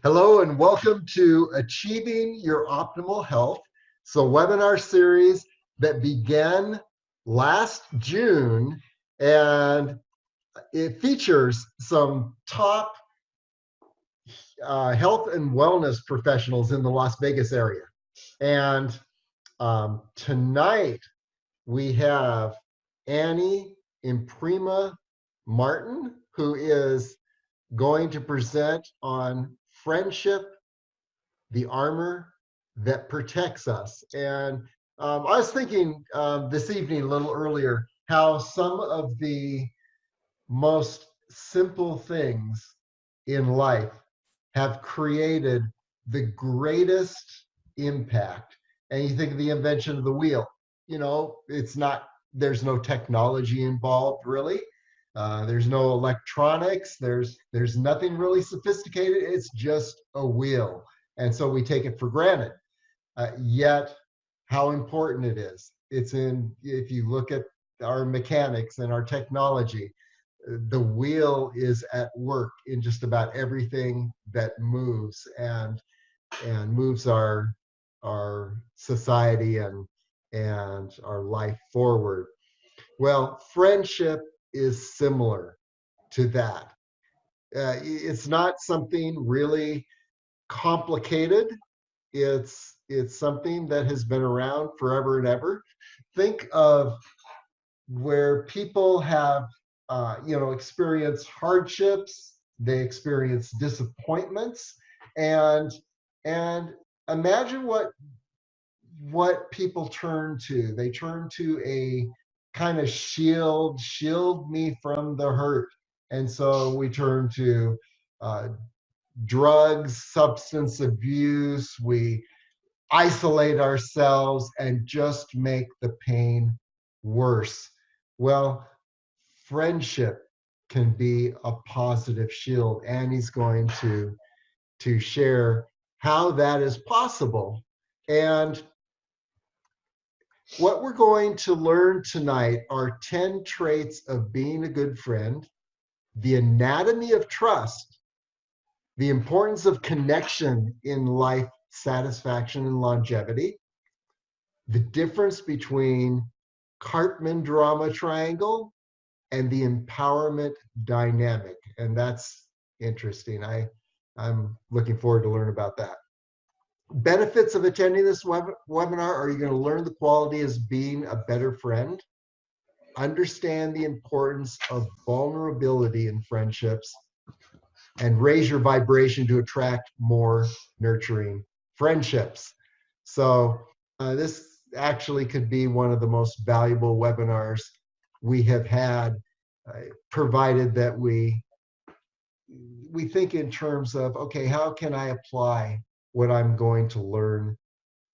Hello and welcome to Achieving Your Optimal Health. It's a webinar series that began last June, and it features some top health and wellness professionals in the Las Vegas area. And tonight we have Annie Emprima-Martin, who is going to present on friendship, the armor that protects us. And I was thinking this evening, a little earlier, how some of the most simple things in life have created the greatest impact. And you think of the invention of the wheel, it's not, there's no technology involved really. There's no electronics. There's nothing really sophisticated. It's just a wheel, and so we take it for granted. Yet, how important it is. It's in if you look at our mechanics and our technology, the wheel is at work in just about everything that moves and moves our society and our life forward. Well, friendship is similar to that. It's not something really complicated. It's something that has been around forever and ever. Think of where people have experienced hardships, they experience disappointments, and and imagine what people turn to. They turn to a kind of shield me from the hurt. And so we turn to uh, drugs, substance abuse. We isolate ourselves and just make the pain worse. Well, friendship can be a positive shield. Annie's going to share how that is possible. And what we're going to learn tonight are 10 traits of being a good friend, the anatomy of trust, the importance of connection in life satisfaction and longevity, the difference between Cartman drama triangle and the empowerment dynamic. And that's interesting. I'm looking forward to learn about that. Benefits of attending this webinar are: you're going to learn the quality as being a better friend, understand the importance of vulnerability in friendships, and raise your vibration to attract more nurturing friendships. So this actually could be one of the most valuable webinars we have had, provided that we think in terms of, okay, how can I apply what I'm going to learn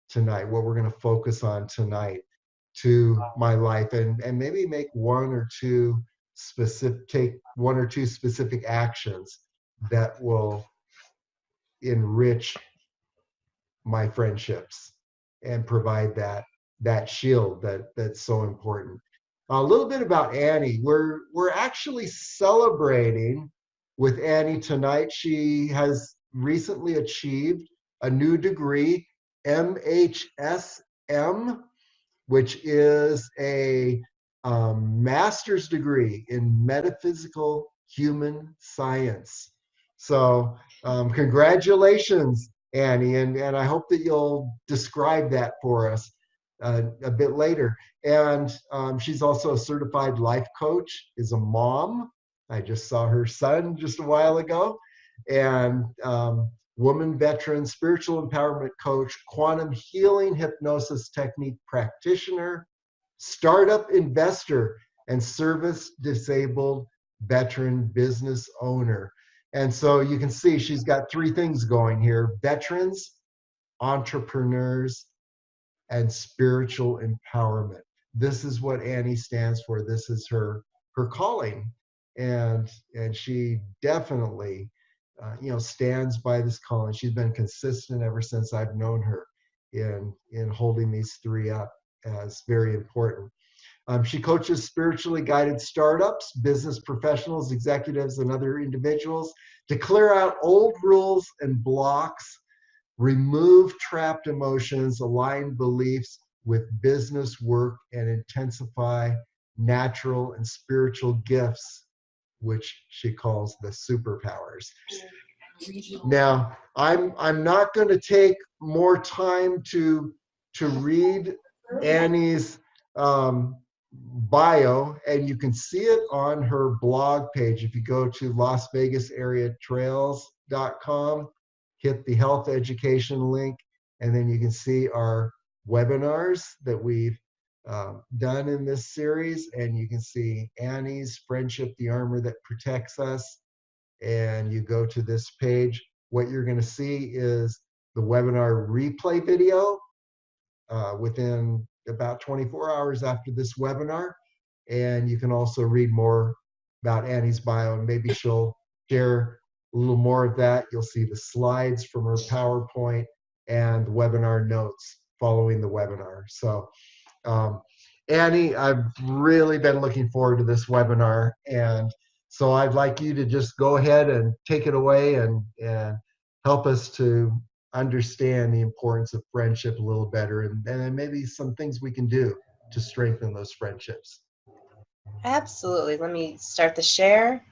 tonight, what we're going to focus on tonight, to my life, and maybe make take one or two specific actions that will enrich my friendships and provide that shield that's so important. A little bit about Annie. We're actually celebrating with Annie tonight. She has recently achieved a new degree, MHSM, which is a master's degree in metaphysical human science. So congratulations, Annie, and I hope that you'll describe that for us a bit later. And she's also a certified life coach, is a mom. I just saw her son just a while ago. And woman veteran, spiritual empowerment coach, quantum healing hypnosis technique practitioner, startup investor, and service disabled veteran business owner. And so you can see she's got three things going here: veterans, entrepreneurs, and spiritual empowerment. This is what Annie stands for. This is her calling, and she definitely stands by this calling. She's been consistent ever since I've known her in holding these three up as very important. She coaches spiritually guided startups, business professionals, executives, and other individuals to clear out old rules and blocks, remove trapped emotions, align beliefs with business work, and intensify natural and spiritual gifts, which she calls the superpowers. Now, I'm not going to take more time to read Annie's bio, and you can see it on her blog page. If you go to LasVegasAreaTrails.com, hit the health education link, and then you can see our webinars that we've done in this series, and you can see Annie's Friendship, the Armor That Protects Us, and you go to this page. What you're going to see is the webinar replay video within about 24 hours after this webinar. And you can also read more about Annie's bio, and maybe she'll share a little more of that. You'll see the slides from her PowerPoint and the webinar notes following the webinar. So Annie, I've really been looking forward to this webinar, and so I'd like you to just go ahead and take it away and help us to understand the importance of friendship a little better, and then maybe some things we can do to strengthen those friendships. Absolutely. Let me start the share.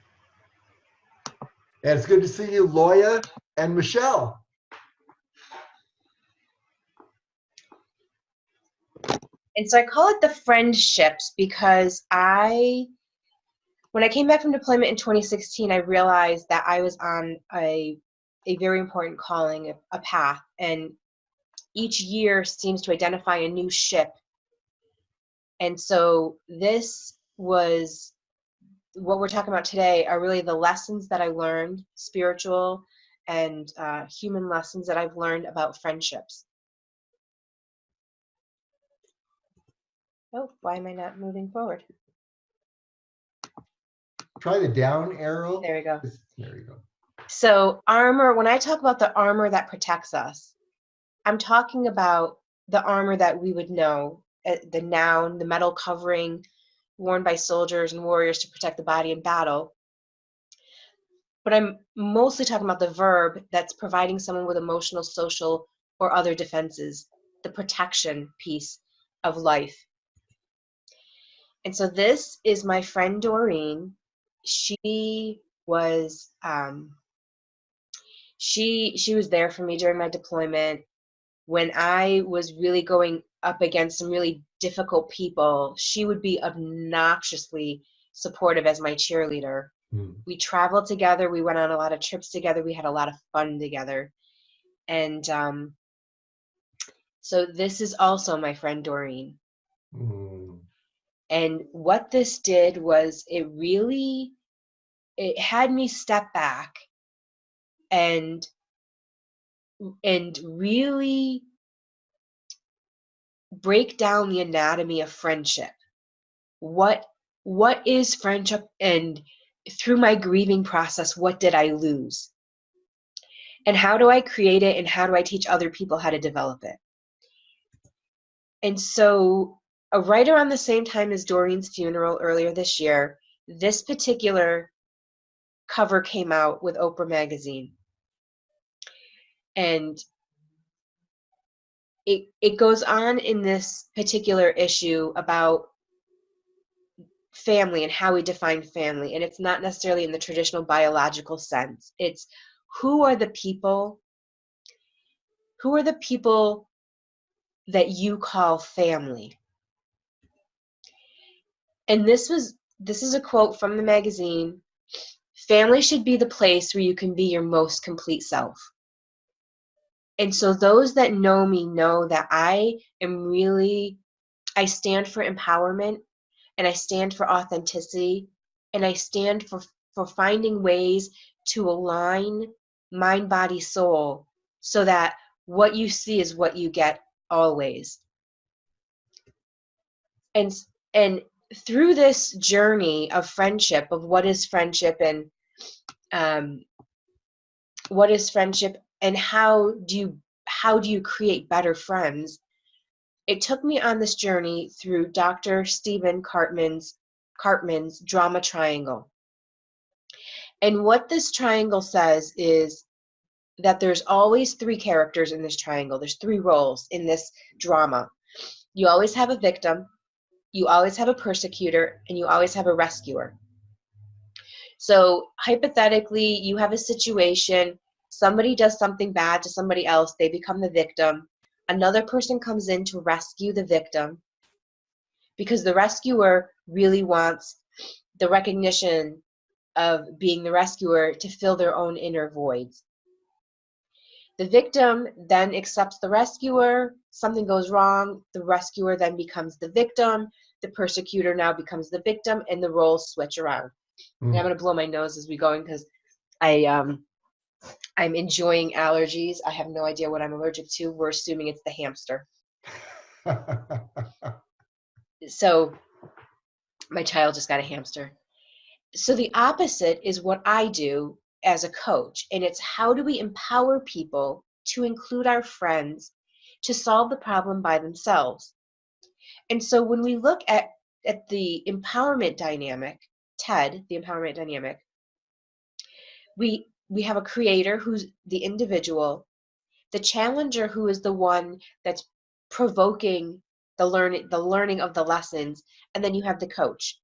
And it's good to see you, Loya and Michelle. And so I call it the friendships because when I came back from deployment in 2016, I realized that I was on a very important calling, a path, and each year seems to identify a new ship. And so this was what we're talking about today are really the lessons that I learned, spiritual and human lessons that I've learned about friendships. Oh, why am I not moving forward? Try the down arrow. There we go. There you go. So armor, when I talk about the armor that protects us, I'm talking about the armor that we would know, the noun, the metal covering worn by soldiers and warriors to protect the body in battle. But I'm mostly talking about the verb that's providing someone with emotional, social, or other defenses, the protection piece of life. And so this is my friend Doreen. She was she was there for me during my deployment when I was really going up against some really difficult people. She would be obnoxiously supportive as my cheerleader. We traveled together. We went on a lot of trips together. We had a lot of fun together. And so this is also my friend Doreen. And what this did was it had me step back and really break down the anatomy of friendship. What is friendship? And through my grieving process, what did I lose? And how do I create it? And how do I teach other people how to develop it? And so right around the same time as Doreen's funeral earlier this year, this particular cover came out with Oprah magazine. And it goes on in this particular issue about family and how we define family. And it's not necessarily in the traditional biological sense. It's who are the people that you call family. And this is a quote from the magazine. Family should be the place where you can be your most complete self. And so those that know me know that I stand for empowerment, and I stand for authenticity, and I stand for finding ways to align mind, body, soul, so that what you see is what you get always. And through this journey of friendship, of what is friendship and how do you create better friends, It took me on this journey through Dr. Stephen Cartman's drama triangle. And what this triangle says is that there's always three characters in this triangle. There's three roles in this drama. You always have a victim, you always have a persecutor, and you always have a rescuer. So hypothetically, you have a situation, somebody does something bad to somebody else, they become the victim. Another person comes in to rescue the victim because the rescuer really wants the recognition of being the rescuer to fill their own inner voids. The victim then accepts the rescuer, something goes wrong, the rescuer then becomes the victim, the persecutor now becomes the victim, and the roles switch around. And I'm going to blow my nose as we go because I'm enjoying allergies. I have no idea what I'm allergic to. We're assuming it's the hamster. So my child just got a hamster. So the opposite is what I do as a coach, and it's how do we empower people to include our friends to solve the problem by themselves. And so when we look at the empowerment dynamic, TED, the empowerment dynamic, we have a creator who's the individual, the challenger who is the one that's provoking the learning of the lessons, and then you have the coach.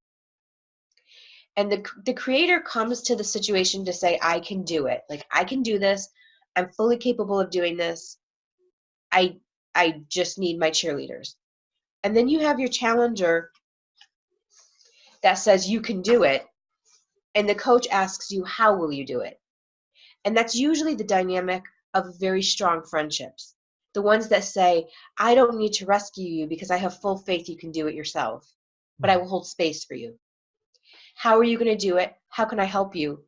And the creator comes to the situation to say, I can do it. Like, I can do this. I'm fully capable of doing this. I just need my cheerleaders. And then you have your challenger that says you can do it. And the coach asks you, how will you do it? And that's usually the dynamic of very strong friendships. The ones that say, I don't need to rescue you because I have full faith you can do it yourself, but I will hold space for you. How are you going to do it? How can I help you,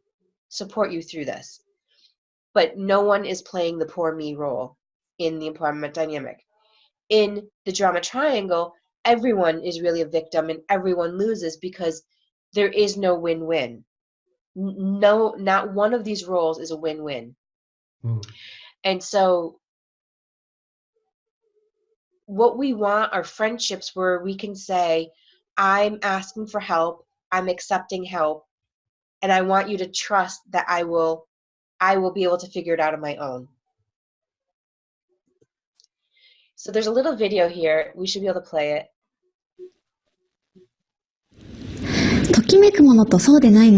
support you through this? But no one is playing the poor me role in the empowerment dynamic. In the drama triangle, everyone is really a victim and everyone loses because there is no win-win. No, not one of these roles is a win-win. And so what we want are friendships where we can say, I'm asking for help, I'm accepting help, and I want you to trust that I will be able to figure it out on my own. So there's a little video here. We should be able to play it.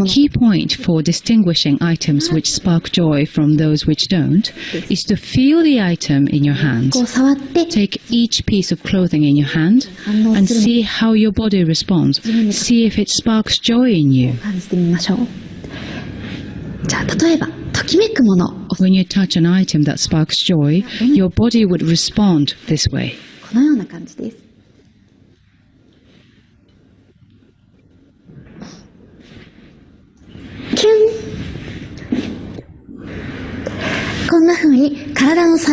Key point for distinguishing items which spark joy from those which don't is to feel the item in your hand. Take each piece of clothing in your hand and see how your body responds. See if it sparks joy in you. When you touch an item that sparks joy, your body would respond this way.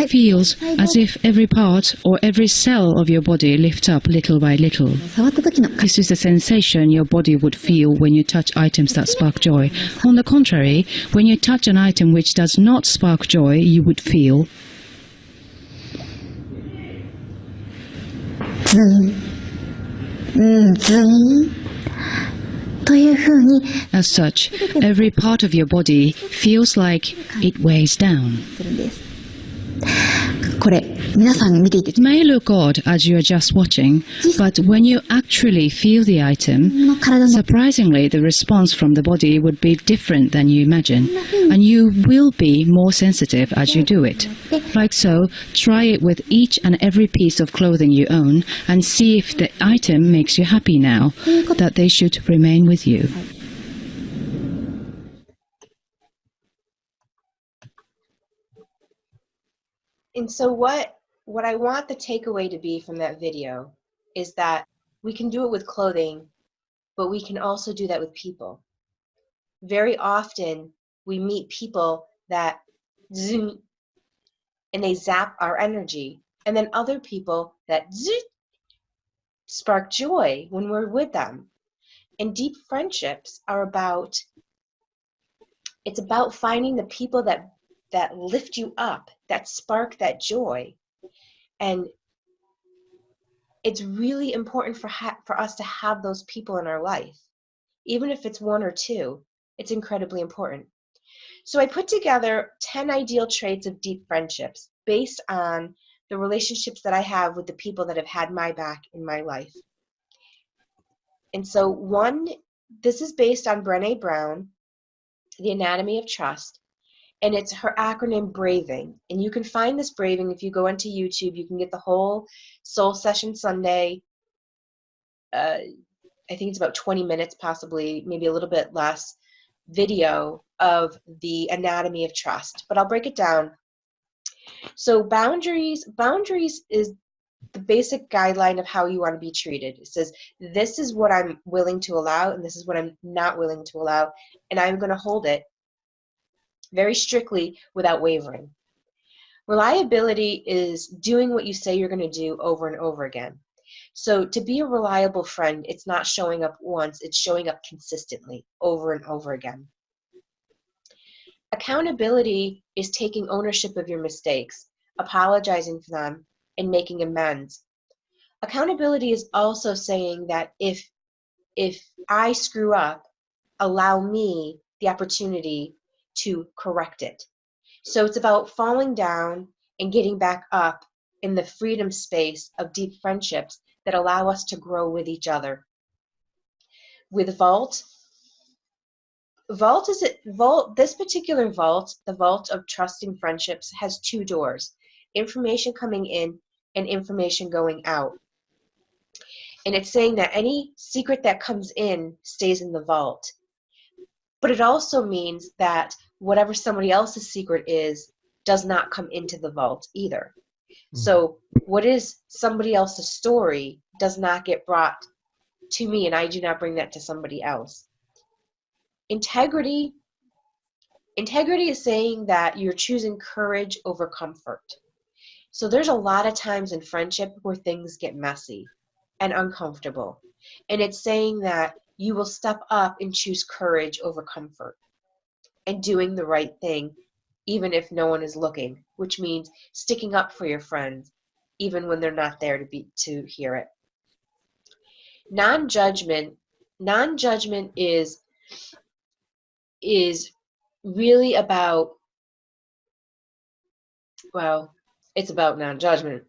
Feels as if every part or every cell of your body lifts up little by little. This is the sensation your body would feel when you touch items that spark joy. On the contrary, when you touch an item which does not spark joy, you would feel as such, every part of your body feels like it weighs down. It may look odd as you are just watching, but when you actually feel the item, surprisingly the response from the body would be different than you imagine, and you will be more sensitive as you do it. Like so, try it with each and every piece of clothing you own and see if the item makes you happy now, that they should remain with you. And so what I want the takeaway to be from that video is that we can do it with clothing, but we can also do that with people. Very often we meet people that zoom and they zap our energy, and then other people that spark joy when we're with them. And deep friendships are about finding the people that lift you up, that spark that joy. And it's really important for us to have those people in our life. Even if it's one or two, it's incredibly important. So I put together 10 ideal traits of deep friendships based on the relationships that I have with the people that have had my back in my life. And so this is based on Brené Brown, The Anatomy of Trust, and it's her acronym BRAVING. And you can find this BRAVING if you go into YouTube. You can get the whole Soul Session Sunday. I think it's about 20 minutes, possibly, maybe a little bit less, video of the anatomy of trust. But I'll break it down. So boundaries is the basic guideline of how you want to be treated. It says, this is what I'm willing to allow, and this is what I'm not willing to allow, and I'm going to hold it very strictly without wavering. Reliability is doing what you say you're going to do over and over again. So to be a reliable friend, it's not showing up once, it's showing up consistently over and over again. Accountability is taking ownership of your mistakes, apologizing for them, and making amends. Accountability is also saying that if I screw up, allow me the opportunity to correct it. So it's about falling down and getting back up in the freedom space of deep friendships that allow us to grow with each other. With this particular vault, the vault of trusting friendships, has two doors: information coming in and information going out. And it's saying that any secret that comes in stays in the vault. But it also means that whatever somebody else's secret is does not come into the vault either. So what is somebody else's story does not get brought to me, and I do not bring that to somebody else. Integrity is saying that you're choosing courage over comfort. So there's a lot of times in friendship where things get messy and uncomfortable. And it's saying that you will step up and choose courage over comfort and doing the right thing even if no one is looking, which means sticking up for your friends even when they're not there to hear it. Non-judgment is really about, well, it's about non-judgment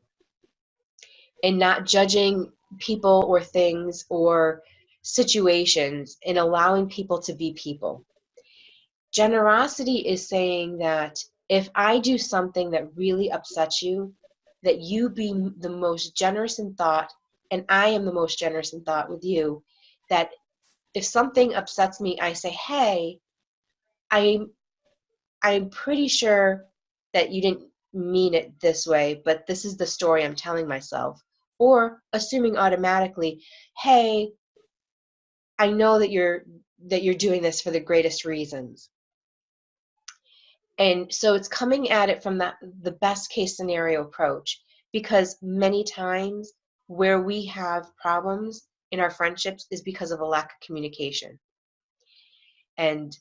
and not judging people or things or situations and allowing people to be people. Generosity is saying that if I do something that really upsets you, that you be the most generous in thought, and I am the most generous in thought with you, that if something upsets me, I say, hey, I'm pretty sure that you didn't mean it this way, but this is the story I'm telling myself. Or assuming automatically, hey, I know that you're doing this for the greatest reasons. And so it's coming at it from the best case scenario approach, because many times where we have problems in our friendships is because of a lack of communication. And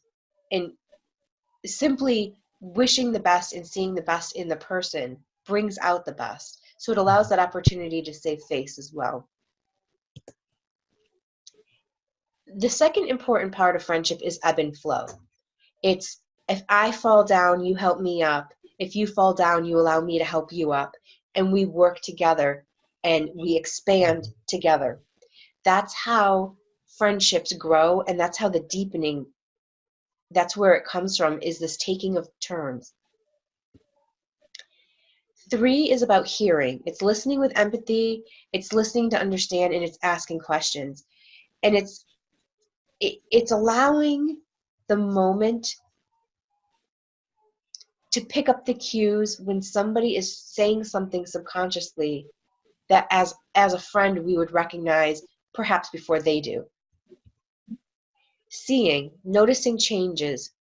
simply wishing the best and seeing the best in the person brings out the best. So it allows that opportunity to save face as well. The second important part of friendship is ebb and flow. It's, if I fall down, you help me up. If you fall down, you allow me to help you up. And we work together and we expand together. That's how friendships grow, and that's how the deepening, that's where it comes from, is this taking of turns. 3 is about hearing. It's listening with empathy, it's listening to understand, and it's asking questions. And it's allowing the moment to pick up the cues when somebody is saying something subconsciously that as a friend we would recognize perhaps before they do. Seeing, noticing changes.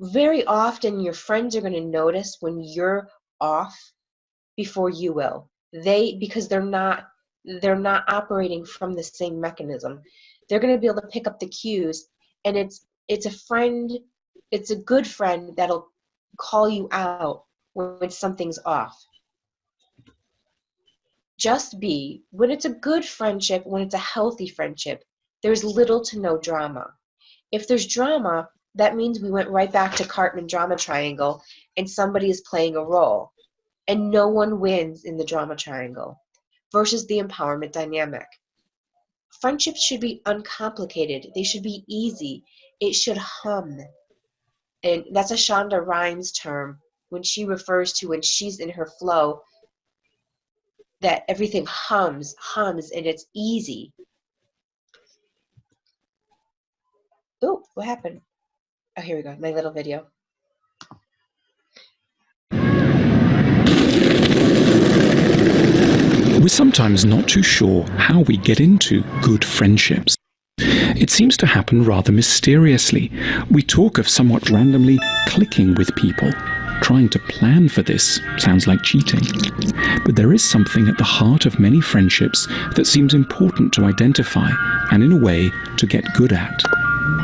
Very often your friends are going to notice when you're off before you will. Because they're not operating from the same mechanism. They're going to be able to pick up the cues, and it's a good friend that'll call you out when something's off. Just be. When it's a good friendship, when it's a healthy friendship, there's little to no drama. If there's drama, that means we went right back to Cartman drama triangle and somebody is playing a role. And no one wins in the drama triangle versus the empowerment dynamic. Friendships should be uncomplicated. They should be easy. It should hum. And that's a Shonda Rhimes term when she refers to when she's in her flow, that everything hums, and it's easy. Oh, what happened? Oh, here we go, my little video. We're sometimes not too sure how we get into good friendships. It seems to happen rather mysteriously. We talk of somewhat randomly clicking with people. Trying to plan for this sounds like cheating. But there is something at the heart of many friendships that seems important to identify and, in a way, to get good at: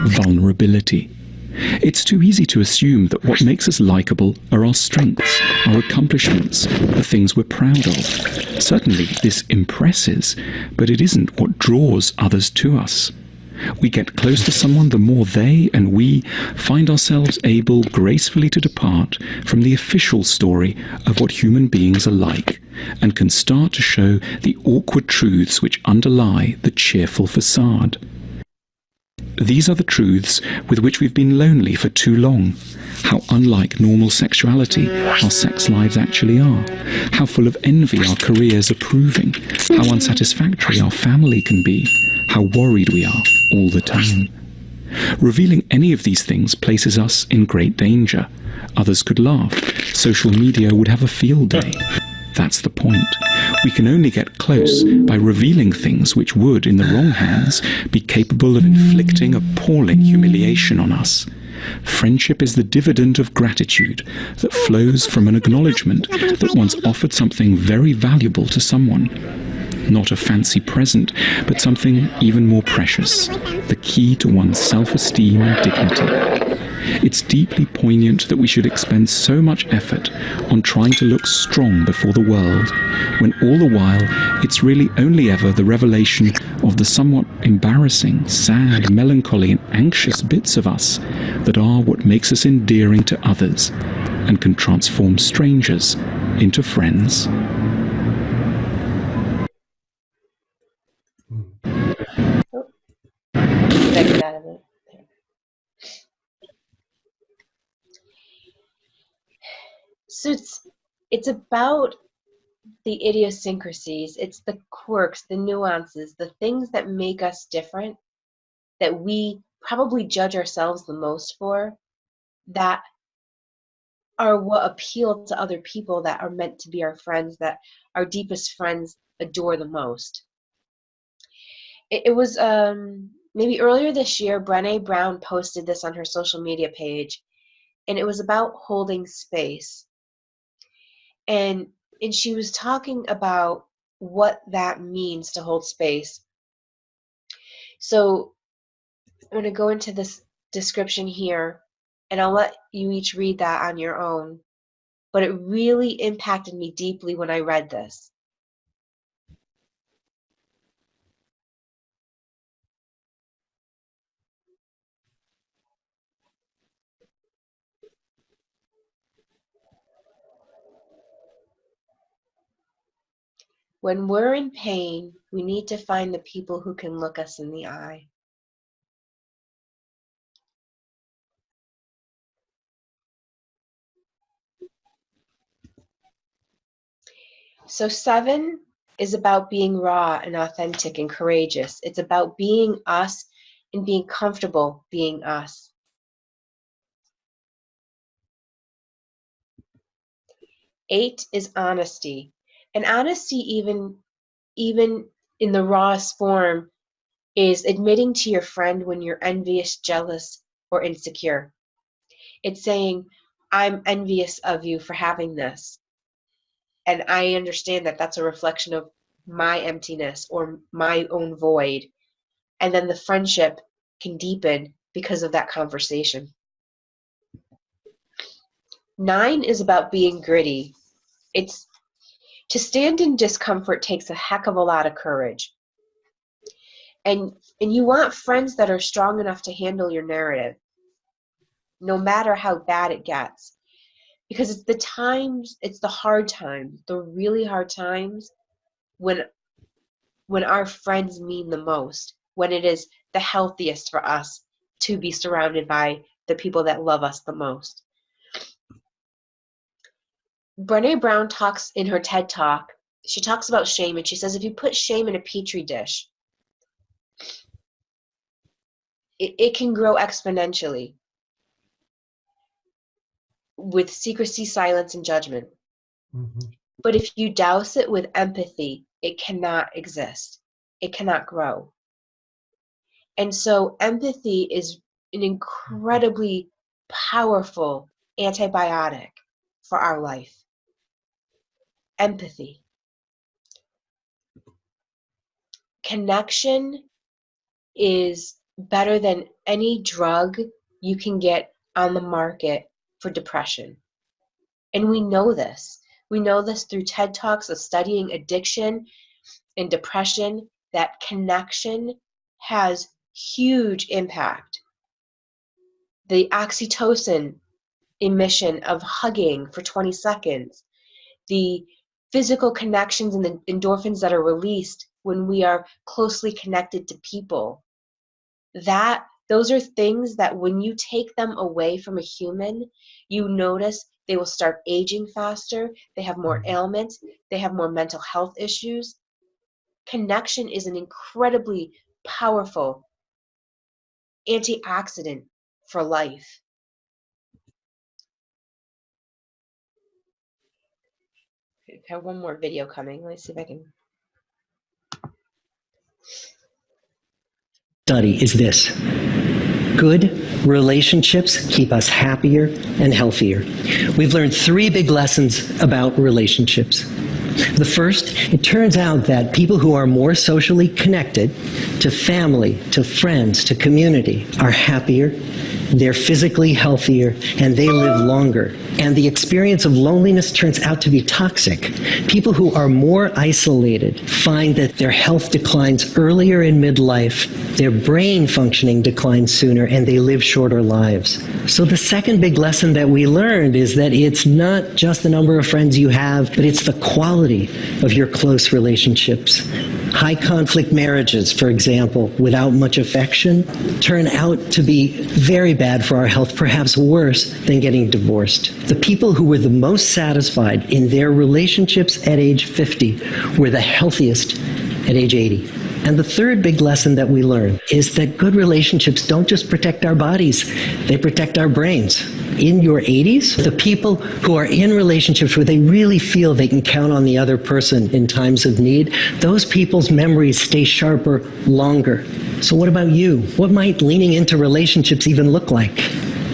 vulnerability. It's too easy to assume that what makes us likable are our strengths, our accomplishments, the things we're proud of. Certainly this impresses, but it isn't what draws others to us. We get close to someone the more they and we find ourselves able gracefully to depart from the official story of what human beings are like, and can start to show the awkward truths which underlie the cheerful facade. These are the truths with which we've been lonely for too long. How unlike normal sexuality our sex lives actually are. How full of envy our careers are proving. How unsatisfactory our family can be. How worried we are all the time. Revealing any of these things places us in great danger. Others could laugh. Social media would have a field day. That's the point. We can only get close by revealing things which would, in the wrong hands, be capable of inflicting appalling humiliation on us. Friendship is the dividend of gratitude that flows from an acknowledgement that once offered something very valuable to someone. Not a fancy present, but something even more precious, the key to one's self-esteem and dignity. It's deeply poignant that we should expend so much effort on trying to look strong before the world, when all the while it's really only ever the revelation of the somewhat embarrassing, sad, melancholy and anxious bits of us that are what makes us endearing to others and can transform strangers into friends. So it's about the idiosyncrasies, it's the quirks, the nuances, the things that make us different, that we probably judge ourselves the most for, that are what appeal to other people that are meant to be our friends, that our deepest friends adore the most. It was maybe earlier this year, Brené Brown posted this on her social media page, and it was about holding space. And she was talking about what that means to hold space. So I'm going to go into this description here, and I'll let you each read that on your own. But it really impacted me deeply when I read this. When we're in pain, we need to find the people who can look us in the eye. So 7 is about being raw and authentic and courageous. It's about being us and being comfortable being us. 8 is honesty. And honesty, even in the rawest form, is admitting to your friend when you're envious, jealous, or insecure. It's saying, I'm envious of you for having this. And I understand that that's a reflection of my emptiness or my own void. And then the friendship can deepen because of that conversation. 9 is about being gritty. It's To stand in discomfort takes a heck of a lot of courage. And you want friends that are strong enough to handle your narrative, no matter how bad it gets. Because it's the hard times, the really hard times when our friends mean the most, when it is the healthiest for us to be surrounded by the people that love us the most. Brené Brown talks in her TED Talk, she talks about shame, and she says if you put shame in a petri dish, it can grow exponentially with secrecy, silence, and judgment. Mm-hmm. But if you douse it with empathy, it cannot exist. It cannot grow. And so empathy is an incredibly powerful antibiotic for our life. Empathy. Connection is better than any drug you can get on the market for depression. And we know this. We know this through TED Talks of studying addiction and depression, that connection has huge impact. The oxytocin emission of hugging for 20 seconds, the physical connections and the endorphins that are released when we are closely connected to people, those are things that when you take them away from a human, you notice they will start aging faster, they have more ailments, they have more mental health issues. Connection is an incredibly powerful antioxidant for life. I have one more video coming. Let's see if I can. Study is this: good relationships keep us happier and healthier. We've learned 3 big lessons about relationships. The first, it turns out that people who are more socially connected to family, to friends, to community are happier, they're physically healthier, and they live longer. And the experience of loneliness turns out to be toxic. People who are more isolated find that their health declines earlier in midlife, their brain functioning declines sooner, and they live shorter lives. So the second big lesson that we learned is that it's not just the number of friends you have, but it's the quality of your close relationships. High conflict marriages, for example, without much affection, turn out to be very bad for our health, perhaps worse than getting divorced. The people who were the most satisfied in their relationships at age 50 were the healthiest at age 80. And the third big lesson that we learn is that good relationships don't just protect our bodies, they protect our brains. In your 80s, the people who are in relationships where they really feel they can count on the other person in times of need, those people's memories stay sharper longer. So what about you? What might leaning into relationships even look like?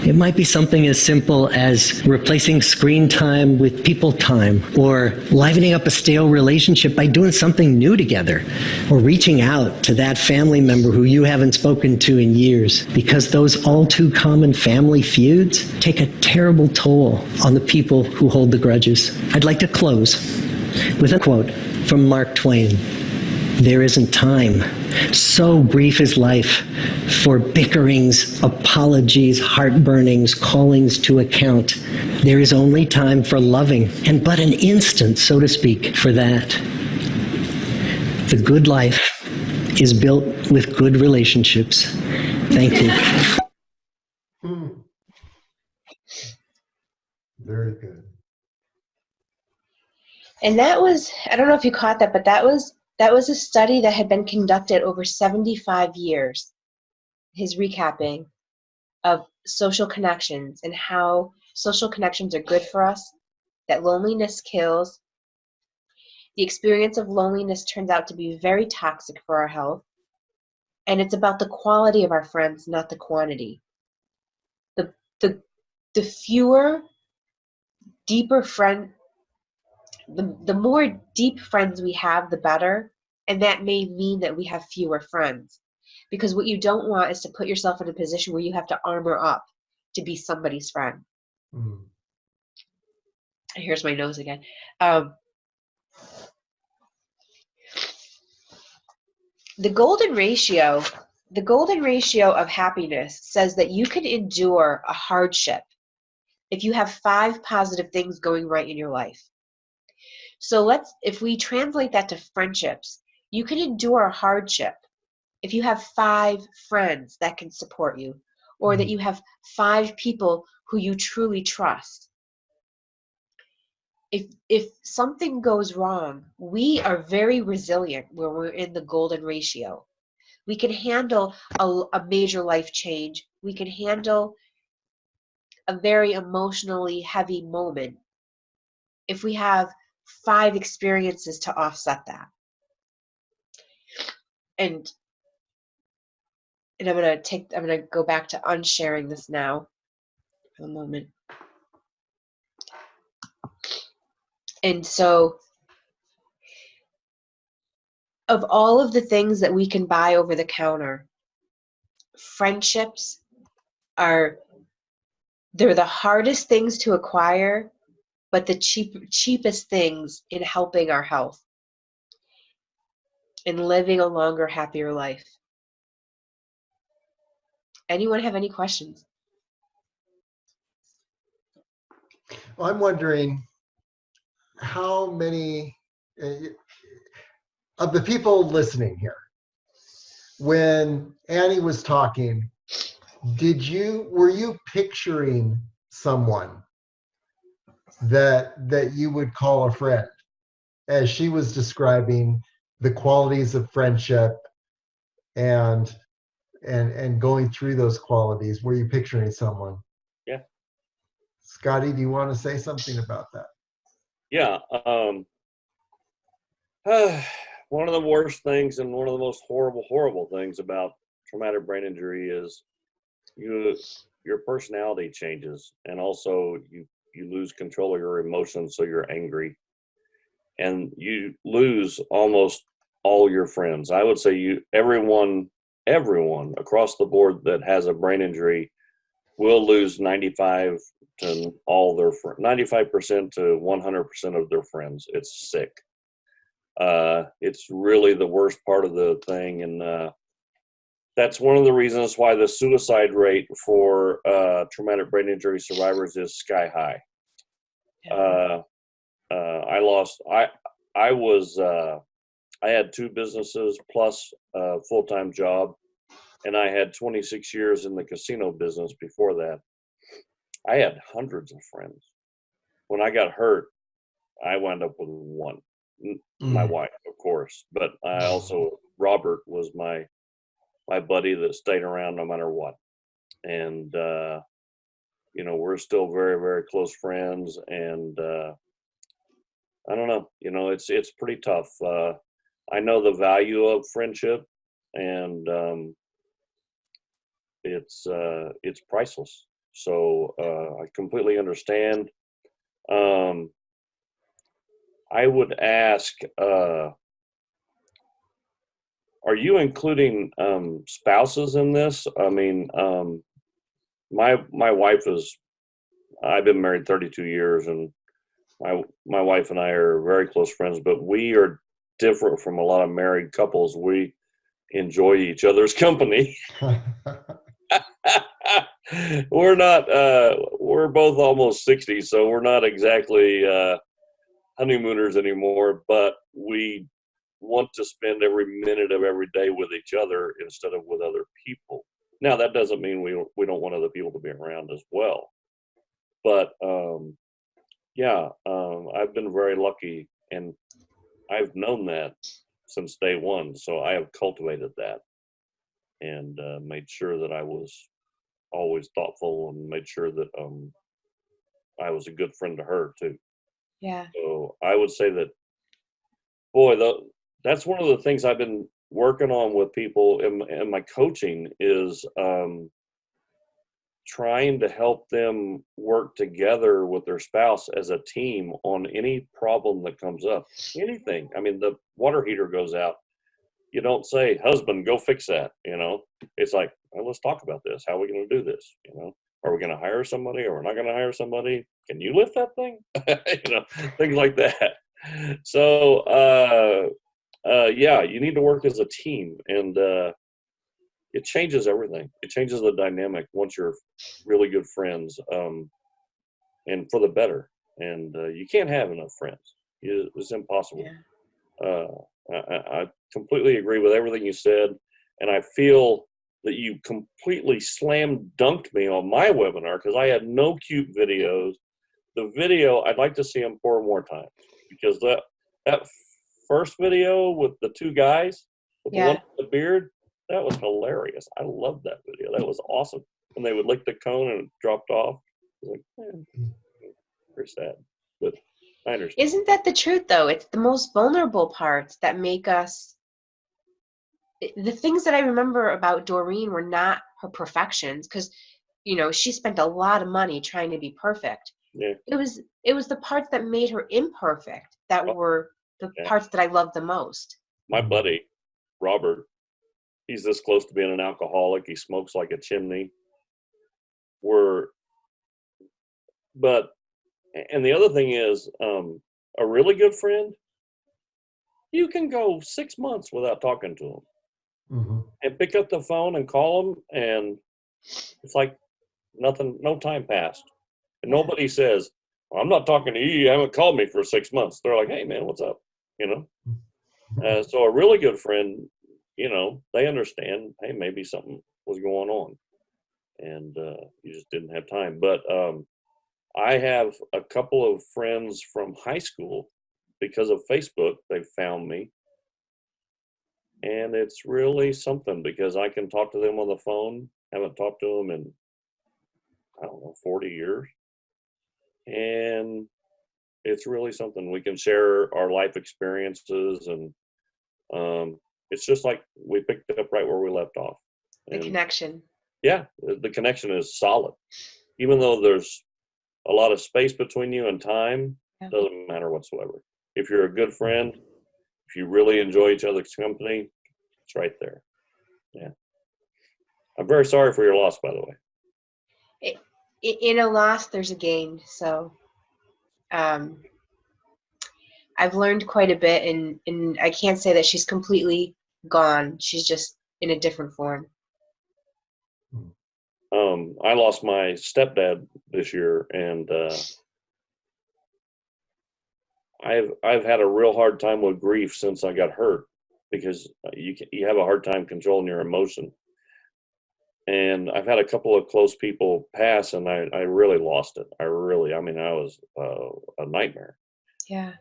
It might be something as simple as replacing screen time with people time, or livening up a stale relationship by doing something new together, or reaching out to that family member who you haven't spoken to in years, because those all too common family feuds take a terrible toll on the people who hold the grudges. I'd like to close with a quote from Mark Twain. There isn't time. So brief is life for bickerings, apologies, heartburnings, callings to account. There is only time for loving, and but an instant, so to speak, for that. The good life is built with good relationships. Thank you. Very good. And that was, I don't know if you caught that, but that was a study that had been conducted over 75 years, his recapping of social connections and how social connections are good for us, that loneliness kills. The experience of loneliness turns out to be very toxic for our health, and it's about the quality of our friends, not the quantity. The fewer, deeper the more deep friends we have, the better. And that may mean that we have fewer friends. Because what you don't want is to put yourself in a position where you have to armor up to be somebody's friend. Here's my nose again. The golden ratio of happiness says that you can endure a hardship if you have 5 positive things going right in your life. So if we translate that to friendships, you can endure a hardship if you have 5 friends that can support you, or that you have 5 people who you truly trust. If something goes wrong, we are very resilient when we're in the golden ratio. We can handle a major life change. We can handle a very emotionally heavy moment if we have 5 experiences to offset that. And I'm gonna go back to unsharing this now for a moment. And so, of all of the things that we can buy over the counter, friendships they're the hardest things to acquire, but the cheapest things in helping our health and living a longer, happier life. Anyone have any questions? Well, I'm wondering how many of the people listening here, when Annie was talking, were you picturing someone that you would call a friend as she was describing the qualities of friendship and going through those qualities? Were you picturing someone? Yeah. Scotty, do you want to say something about that? Yeah. One of the worst things and one of the most horrible things about traumatic brain injury is your personality changes, and also you lose control of your emotions, so you're angry, and you lose almost all your friends. I would say everyone across the board that has a brain injury will lose 95% to 100% of their friends. It's sick. It's really the worst part of the thing, and that's one of the reasons why the suicide rate for traumatic brain injury survivors is sky high. I had 2 businesses plus a full-time job, and I had 26 years in the casino business before that. I had hundreds of friends. When I got hurt, I wound up with one, my wife, of course, but I also, Robert was my buddy that stayed around no matter what. And, we're still very, very close friends. And I don't know, it's pretty tough. I know the value of friendship, and it's priceless. So I completely understand. I would ask, are you including spouses in this? I mean, my wife I've been married 32 years, and my wife and I are very close friends, but we are different from a lot of married couples. We enjoy each other's company. We're both almost 60, so we're not exactly honeymooners anymore, but we want to spend every minute of every day with each other instead of with other people. Now, that doesn't mean we don't want other people to be around as well. But I've been very lucky, and I've known that since day one. So I have cultivated that and made sure that I was always thoughtful, and made sure that I was a good friend to her too. Yeah. So I would say that, boy, that's one of the things I've been working on with people in my coaching is trying to help them work together with their spouse as a team on any problem that comes up. Anything. I mean, the water heater goes out. You don't say, husband, go fix that. It's like, well, let's talk about this. How are we going to do this? Are we going to hire somebody, or we're not going to hire somebody? Can you lift that thing? Things like that. So, yeah, you need to work as a team, and it changes everything. It changes the dynamic once you're really good friends, and for the better. And you can't have enough friends. It's impossible. Yeah. I completely agree with everything you said, and I feel that you completely slam dunked me on my webinar because I had no cute videos. The video, I'd like to see them 4 more times, because that first video with the 2 guys with the Yeah. one with the beard, that was hilarious. I loved that video. That was awesome. And they would lick the cone and it dropped off. I was like, very sad, but I understand. Isn't that the truth, though? It's the most vulnerable parts that make us. The things that I remember about Doreen were not her perfections, because, she spent a lot of money trying to be perfect. Yeah. It was the parts that made her imperfect that were the parts that I loved the most. My buddy, Robert, he's this close to being an alcoholic. He smokes like a chimney. And the other thing is, a really good friend, you can go 6 months without talking to him. Mm-hmm. And pick up the phone and call them, and it's like nothing, no time passed. And nobody says, well, I'm not talking to you, you haven't called me for 6 months. They're like, hey man, what's up? So a really good friend, they understand, hey, maybe something was going on, and you just didn't have time. But I have a couple of friends from high school, because of Facebook, they found me. And it's really something, because I can talk to them on the phone. Haven't talked to them in, I don't know, 40 years. And it's really something. We can share our life experiences, and it's just like we picked up right where we left off. The connection. Yeah, the connection is solid. Even though there's a lot of space between you and time, doesn't matter whatsoever. If you're a good friend, if you really enjoy each other's company, it's right there. Yeah. I'm very sorry for your loss, by the way. In a loss, there's a gain. So I've learned quite a bit, and I can't say that she's completely gone. She's just in a different form. I lost my stepdad this year, and I've had a real hard time with grief since I got hurt, because you have a hard time controlling your emotion. And I've had a couple of close people pass, and I really lost it. I was a nightmare. Yeah.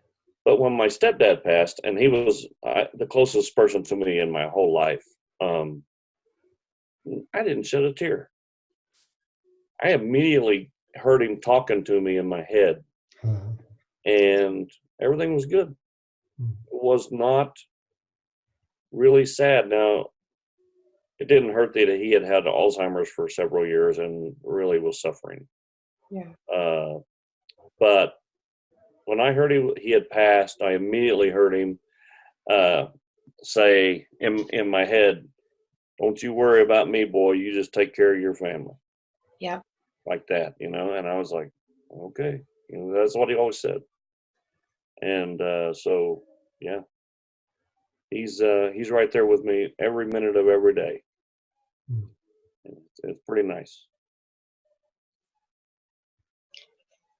But when my stepdad passed, and he was the closest person to me in my whole life, I didn't shed a tear. I immediately heard him talking to me in my head, and everything was good. It was not really sad. Now, it didn't hurt that he had had Alzheimer's for several years and really was suffering. Yeah. But when I heard he had passed, I immediately heard him say in my head, "Don't you worry about me, boy. You just take care of your family." Yeah. Like that, and I was like, okay, that's what he always said. And so, yeah, he's right there with me every minute of every day. It's pretty nice.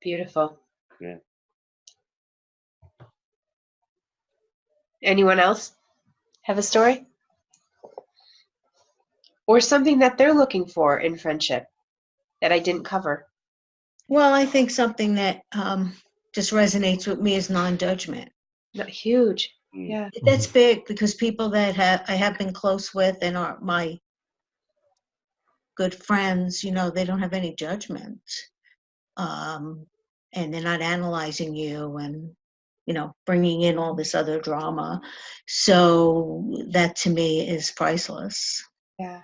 Beautiful. Yeah. Anyone else have a story? Or something that they're looking for in friendship that I didn't cover? Well, I think something that just resonates with me is non-judgment. Not huge. Yeah. That's big, because people that I have been close with and are my good friends, they don't have any judgment. And they're not analyzing you and, bringing in all this other drama. So that to me is priceless. Yeah.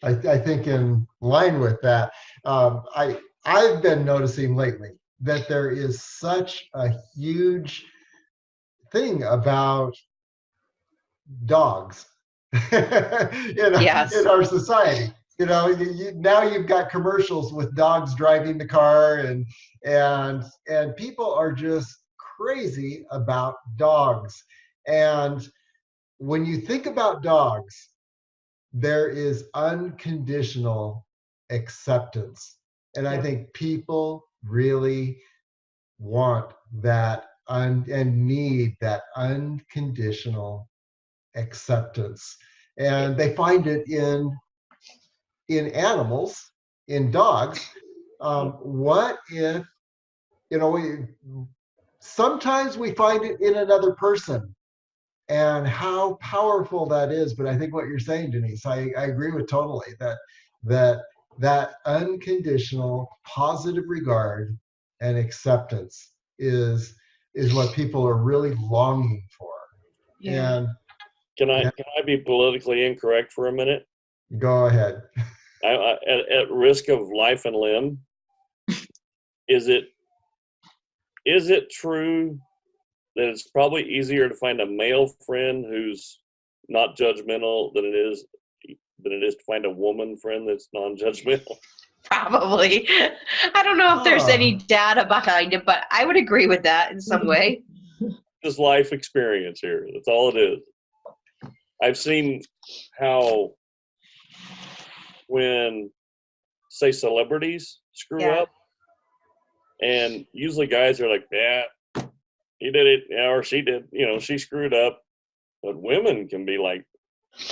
I think in line with that, I've been noticing lately that there is such a huge thing about dogs Yes. in our society. Now you've got commercials with dogs driving the car, and people are just crazy about dogs. And when you think about dogs, there is unconditional acceptance. And I think people really want that and need that unconditional acceptance. And they find it in animals, in dogs. What if, sometimes we find it in another person, and how powerful that is. But I think what you're saying, Denise, I agree with totally that unconditional positive regard and acceptance is what people are really longing for. Yeah. And Can I be politically incorrect for a minute? go ahead. At risk of life and limb, is it true that it's probably easier to find a male friend who's not judgmental than it is to find a woman friend that's non-judgmental? Probably. I don't know if there's any data behind it, but I would agree with that in some way. Just life experience here. That's all it is. I've seen how when, say, celebrities screw up, and usually guys are like, yeah, he did it, or she did, she screwed up. But women can be like,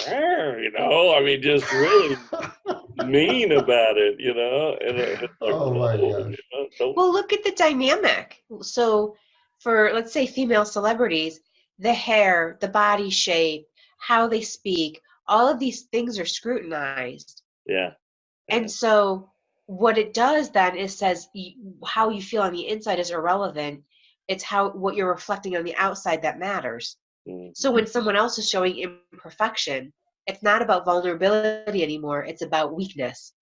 I mean, just really mean about it, And Oh my gosh. Well, look at the dynamic. So for, let's say, female celebrities, the hair, the body shape, how they speak, all of these things are scrutinized. Yeah. And so what it does then is says how you feel on the inside is irrelevant. It's what you're reflecting on the outside that matters. Mm. So when someone else is showing imperfection, it's not about vulnerability anymore. It's about weakness.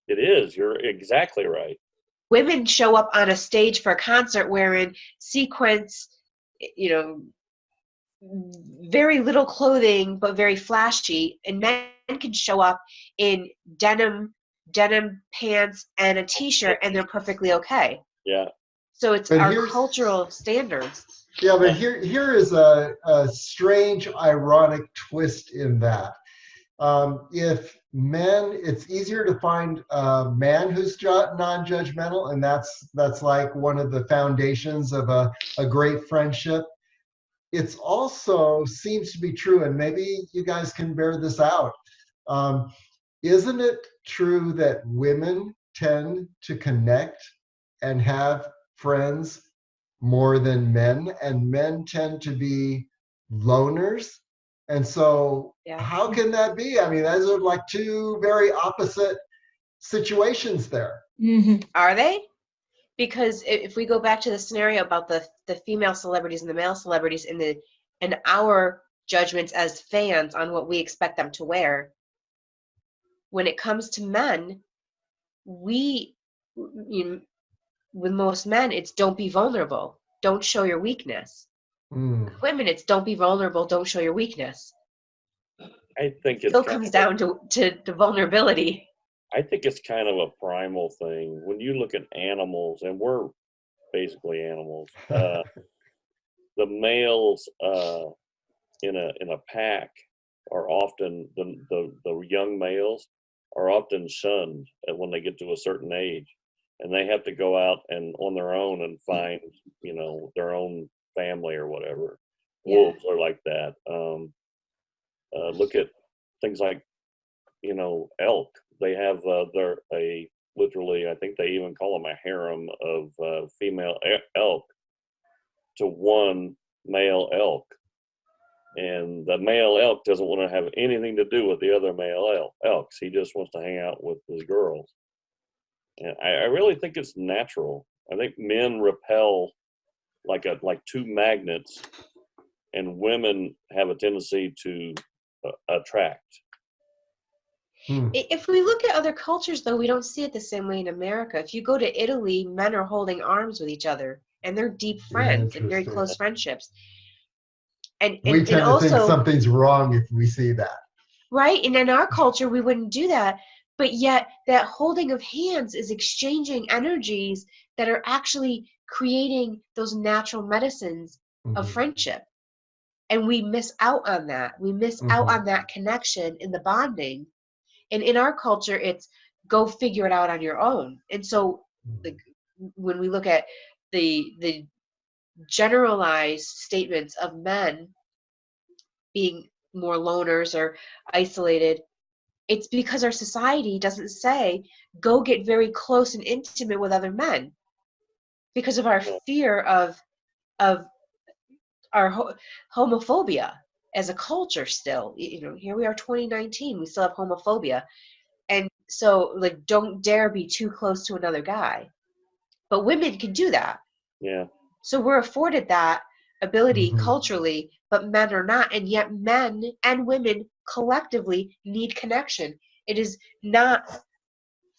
It is. You're exactly right. Women show up on a stage for a concert wearing sequins, very little clothing, but very flashy. And men can show up in denim pants and a t-shirt, and they're perfectly okay. Yeah. So it's our cultural standards. Yeah, but here is a strange, ironic twist in that. If men, it's easier to find a man who's non-judgmental, and that's like one of the foundations of a great friendship. It's also seems to be true, and maybe you guys can bear this out. Isn't it true that women tend to connect and have friends more than men, and men tend to be loners? And so how can that be? I mean, those are like two very opposite situations there. Mm-hmm. Are they? Because if we go back to the scenario about the female celebrities and the male celebrities and our judgments as fans on what we expect them to wear, when it comes to men, with most men, it's don't be vulnerable. Don't show your weakness. With women, it's don't be vulnerable. Don't show your weakness. I think it still comes down to vulnerability. I think it's kind of a primal thing. When you look at animals, and we're basically animals, the males in a pack are often the young males are often shunned when they get to a certain age, and they have to go out and on their own and find their own family or whatever. Wolves are like that. Look at things like elk. They have literally, I think they even call them a harem of female elk to one male elk. And the male elk doesn't want to have anything to do with the other male elks. He just wants to hang out with his girls. And I really think it's natural. I think men repel like two magnets, and women have a tendency to attract. If we look at other cultures, though, we don't see it the same way in America. If you go to Italy, men are holding arms with each other, and they're deep friends and very close friendships. And we tend to think something's wrong if we see that. Right, and in our culture, we wouldn't do that. But yet, that holding of hands is exchanging energies that are actually creating those natural medicines of Mhm. friendship. And we miss out on that. We miss out on that connection in the bonding. And in our culture, it's go figure it out on your own. And so, like, when we look at the generalized statements of men being more loners or isolated, it's because our society doesn't say go get very close and intimate with other men, because of our No. fear of our homophobia as a culture. Still, here we are, 2019, we still have homophobia. And so, like, don't dare be too close to another guy. But women can do that. Yeah. So we're afforded that ability Mhm. culturally, but men are not. And yet men and women collectively need connection. It is not,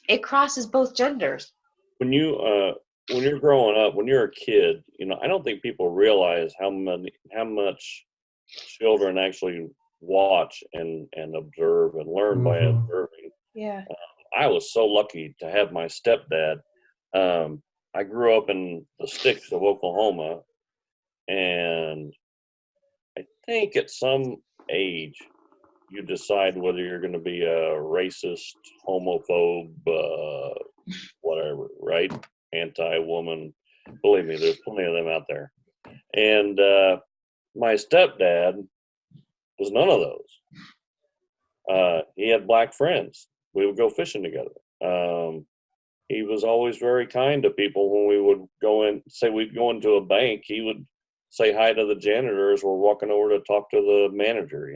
it crosses both genders. When you're growing up, when you're a kid, I don't think people realize how much children actually watch and observe and learn by Mhm. observing. Yeah. I was so lucky to have my stepdad. I grew up in the sticks of Oklahoma, and I think at some age you decide whether you're going to be a racist, homophobe, whatever, right? Anti-woman. Believe me, there's plenty of them out there. And my stepdad was none of those. He had black friends. We would go fishing together. He was always very kind to people. When we would go in, say we'd go into a bank, he would say hi to the janitor as we're walking over to talk to the manager,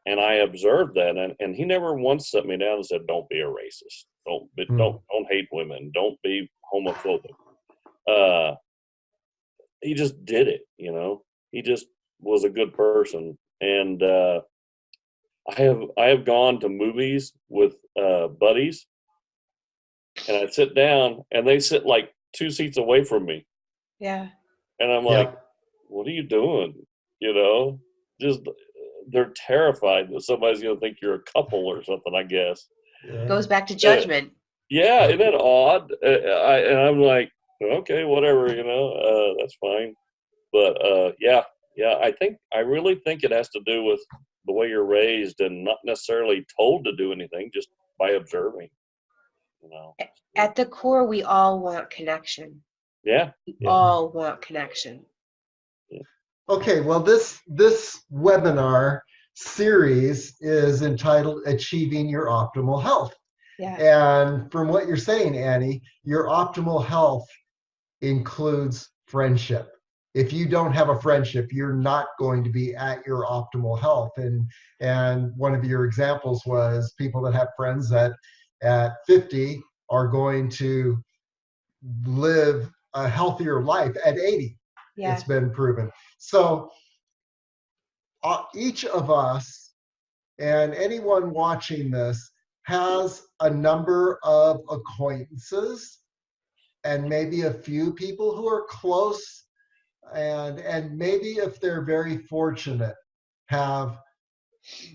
and I observed that, and he never once set me down and said, "Don't be a racist. Don't hate women. Don't be homophobic." He just did it. He just was a good person, and I have gone to movies with buddies, and I sit down, and they sit like 2 seats away from me, Yeah. and I'm Yeah. like, "What are you doing?" Just they're terrified that somebody's going to think you're a couple or something, I guess. Yeah. Goes back to Uh, judgment. yeah, isn't that odd? And I'm like, okay, whatever, that's fine. But yeah, I really think it has to do with the way you're raised and not necessarily told to do anything, just by observing. At the core, we all want connection. Yeah, We yeah. all want connection. Okay, well, this webinar series is entitled Achieving Your Optimal Health. Yeah. And from what you're saying, Annie, your optimal health includes friendship. If you don't have a friendship, you're not going to be at your optimal health. And one of your examples was people that have friends that at 50 are going to live a healthier life at 80. Yeah. It's been proven. So each of us and anyone watching this has a number of acquaintances and maybe a few people who are close, and maybe if they're very fortunate, have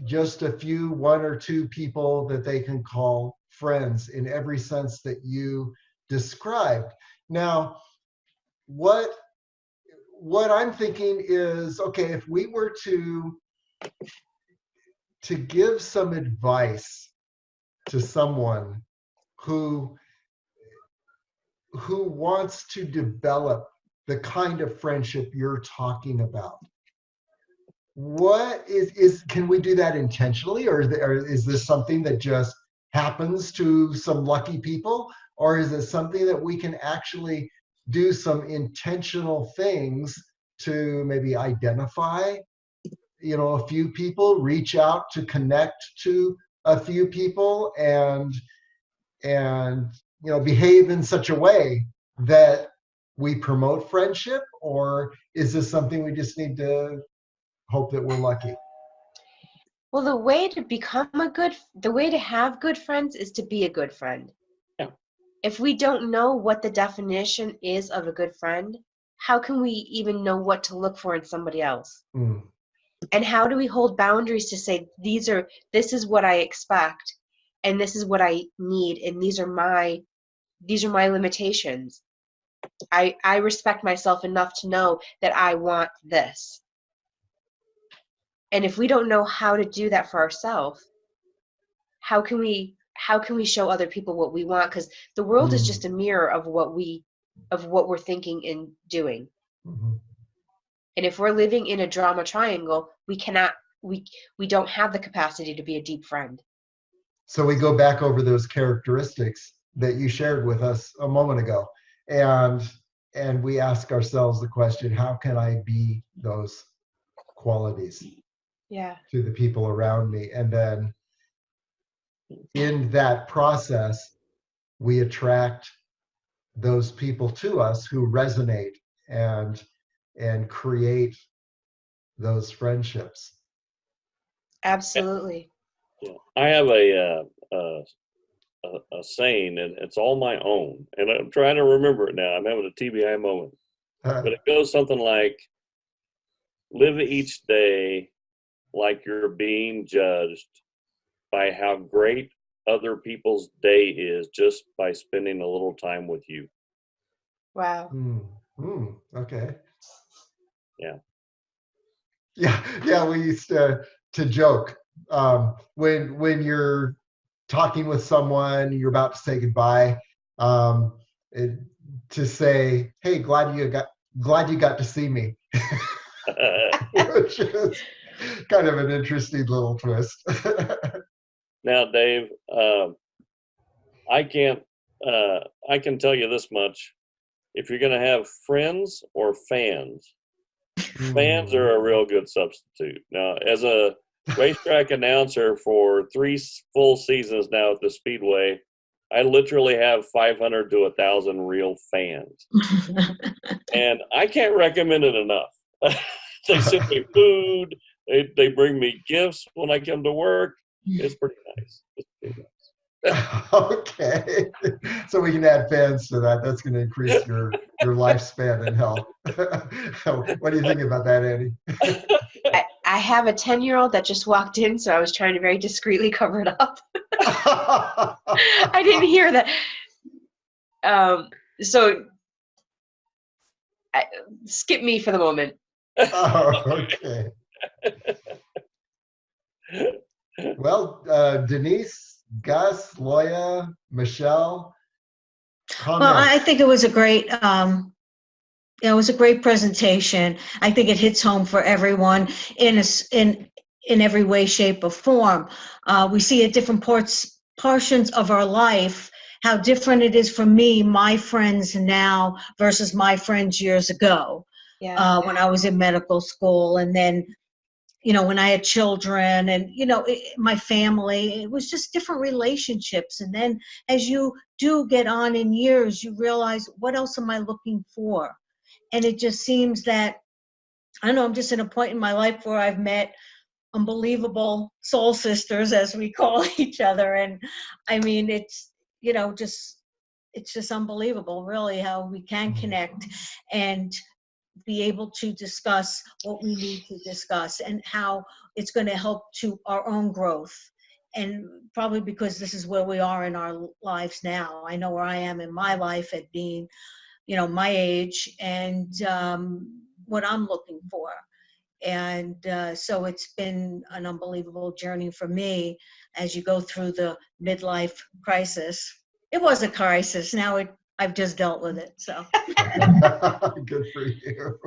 just a few, one or two people that they can call friends in every sense that you described. Now, what I'm thinking is, okay, if we were to give some advice to someone who wants to develop the kind of friendship you're talking about, what is can we do that intentionally, or is this something that just happens to some lucky people, or is it something that we can actually do some intentional things to maybe identify a few people, reach out to connect to a few people, and behave in such a way that we promote friendship? Or is this something we just need to hope that we're lucky? Well, the way to have good friends is to be a good friend. Yeah. If we don't know what the definition is of a good friend, how can we even know what to look for in somebody else? Mm. And how do we hold boundaries to say this is what I expect, and this is what I need, and these are my these are my limitations. I respect myself enough to know that I want this. And if we don't know how to do that for ourselves, how can we show other people what we want? Because the world is just a mirror of what we're thinking and doing. Mhm. And if we're living in a drama triangle, we don't have the capacity to be a deep friend. So we go back over those characteristics that you shared with us a moment ago, and we ask ourselves the question, how can I be those qualities Yeah. to the people around me? And then in that process, we attract those people to us who resonate and create those friendships. Absolutely. Yeah. I have a saying, and it's all my own, and I'm trying to remember it now. I'm having a TBI moment, but it goes something like, live each day like you're being judged by how great other people's day is just by spending a little time with you. Wow. Okay. Yeah. Yeah. We used to joke when you're talking with someone, you're about to say goodbye, um, it, to say, "Hey, glad you got to see me," which is kind of an interesting little twist. Now, Dave, I can tell you this much: if you're going to have friends or fans, fans are a real good substitute. Now, as a racetrack announcer for 3 full seasons now at the Speedway, I literally have 500 to 1,000 real fans, and I can't recommend it enough. They send me food. They bring me gifts when I come to work. It's pretty nice. It's pretty nice. Okay, so we can add fans to that. That's going to increase your lifespan and health. What do you think about that, Andy? I have a 10-year-old that just walked in, so I was trying to very discreetly cover it up. I didn't hear that. So skip me for the moment. Oh, okay. Well, Denise, Gus, Loya, Michelle, Well, comments. I think it was a great, it was a great presentation. I think it hits home for everyone in every way, shape, or form. We see at different portions of our life how different it is for me, my friends now versus my friends years ago. Yeah. When I was in medical school, and then when I had children, and my family, it was just different relationships. And then as you do get on in years, you realize, what else am I looking for? And it just seems that, I don't know, I'm just in a point in my life where I've met unbelievable soul sisters, as we call each other. And I mean, it's, it's just unbelievable, really, how we can connect and be able to discuss what we need to discuss, and how it's going to help to our own growth. And probably because this is where we are in our lives now. I know where I am in my life at being, my age, and what I'm looking for. And so it's been an unbelievable journey for me as you go through the midlife crisis. It was a crisis. Now I've just dealt with it. So Good for you.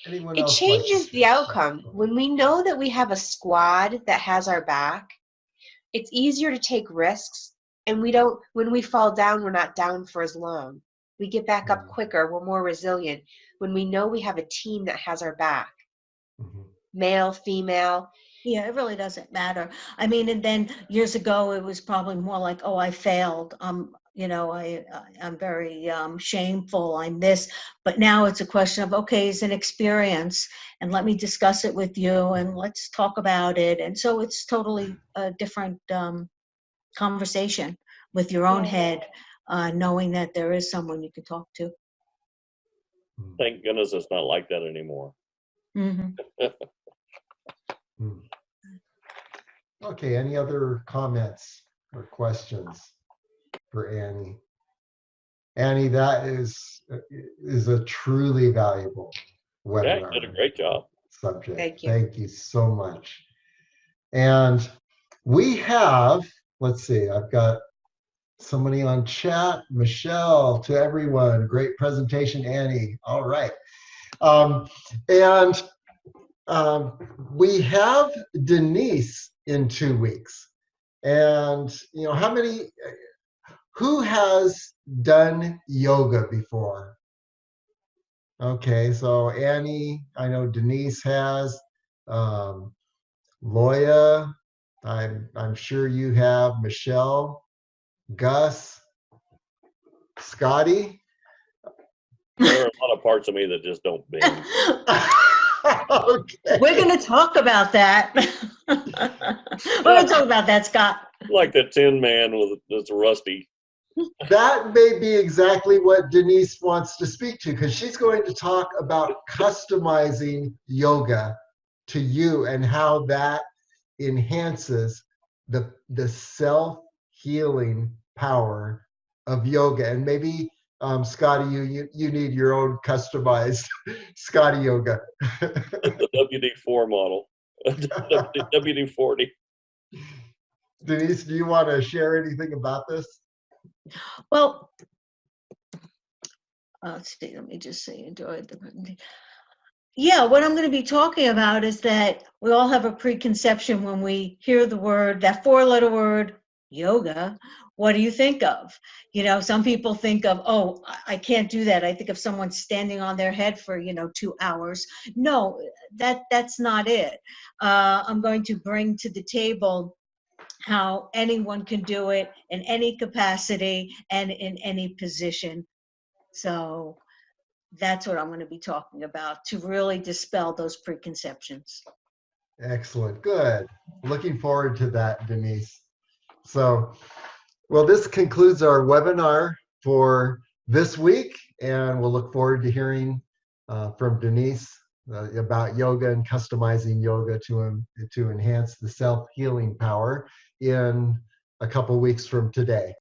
Anyone It else like to changes the share? outcome. When we know that we have a squad that has our back, it's easier to take risks, and when we fall down, we're not down for as long. We get back up quicker, we're more resilient when we know we have a team that has our back. Male, female. yeah, it really doesn't matter. I mean, and then years ago, it was probably more like, oh, I failed. I'm very shameful. I'm this. But now it's a question of, okay, it's an experience, and let me discuss it with you, and let's talk about it. And so it's totally a different conversation with your own head, knowing that there is someone you can talk to. Thank goodness it's not like that anymore. Okay, any other comments or questions? for Annie. Annie, that is a truly valuable Yeah, you did a webinar great job. subject. Thank you. Thank you so much. And we have, let's see, I've got somebody on chat. Michelle, to everyone, great presentation, Annie. All right. And we have Denise in 2 weeks. And, you know, who has done yoga before? Okay, so Annie, I know Denise has. Loya, I'm sure you have. Michelle, Gus, Scotty. There are a lot of parts of me that just don't bend. Okay. We're going to talk about that. We're going to talk about that, Scott. Like the Tin Man that's rusty. That may be exactly what Denise wants to speak to, because she's going to talk about customizing yoga to you and how that enhances the self-healing power of yoga. And maybe Scotty, you need your own customized Scotty yoga. The WD-4 model. WD-40. Denise, do you want to share anything about this? Well, let's see, let me just say, enjoyed the. Yeah, what I'm going to be talking about is that we all have a preconception when we hear the word, that 4-letter word, yoga. What do you think of? You know, some people think of, oh, I can't do that. I think of someone standing on their head for, 2 hours. No, that's not it. I'm going to bring to the table how anyone can do it in any capacity and in any position. So that's what I'm going to be talking about, to really dispel those preconceptions. Excellent. Good. Looking forward to that, Denise. So, well, this concludes our webinar for this week, and we'll look forward to hearing from Denise about yoga and customizing yoga to enhance the self-healing power in a couple weeks from today.